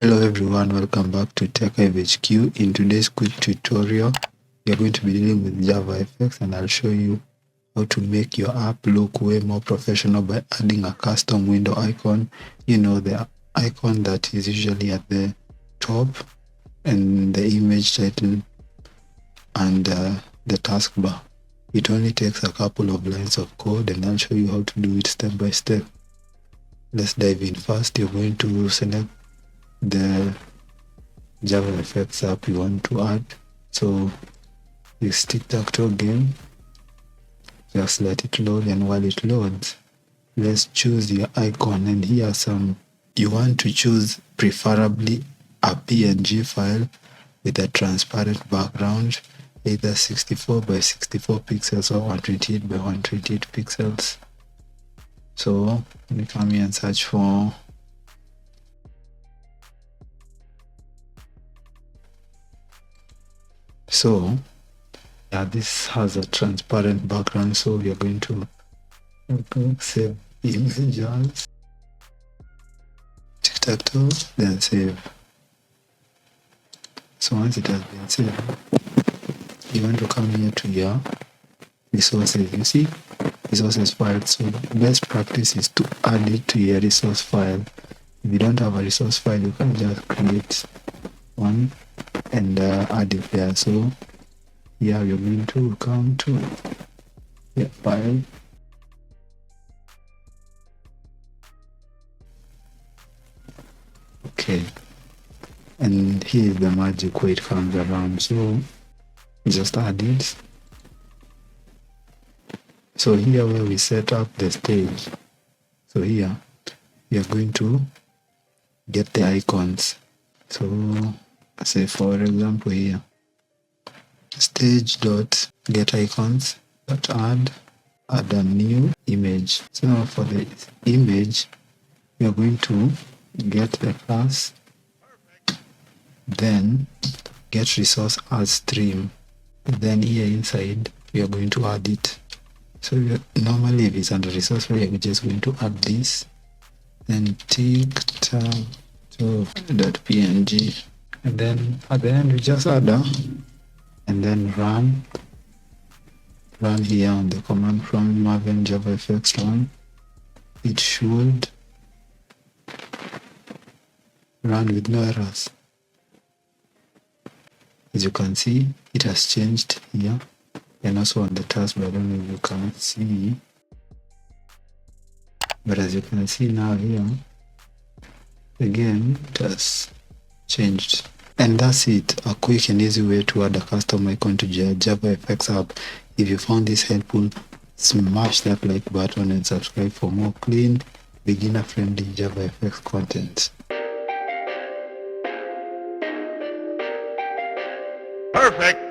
Hello everyone, welcome back to TechHiveHQ. In today's quick tutorial, we are going to be dealing with JavaFX, and I'll show you how to make your app look way more professional by adding a custom window icon. You know, the icon that is usually at the top, and the image title, and the taskbar. It only takes a couple of lines of code, and I'll show you how to do it step by step. Let's dive in. First, you're going to select the JavaFX app you want to add. So this tic-tac-toe game, just let it load, and while it loads, let's choose your icon. And here you want to choose preferably a PNG file with a transparent background, either 64 by 64 pixels or 128 by 128 pixels. So let me come here and search for this has a transparent background, so we are going to save image as tic-tac-toe, then save. So once it has been saved, you want to come here to your resources. You see resources file. So the best practice is to add it to your resource file. If you don't have a resource file, you can just create one and add it there. So here you're going to come to your file, okay, and here is the magic way it comes around. So just add it. So here where we set up the stage, so here we are going to get the icons. So say for example here, stage.get icons, add a new image. So for the image, we are going to get the class, then get resource as stream, then here inside we are going to add it. So normally if it's under resource file, we're just going to add this, then tic-tac-toe.png, and then at the end we just add and then run here on the command from Maven JavaFX run. It should run with no errors. As you can see, it has changed here, and also on the taskbar. I don't know if you can see, but as you can see now here, again it has changed. And that's it, a quick and easy way to add a custom icon to your JavaFX app. If you found this helpful, smash that like button and subscribe for more clean, beginner-friendly JavaFX content. Perfect.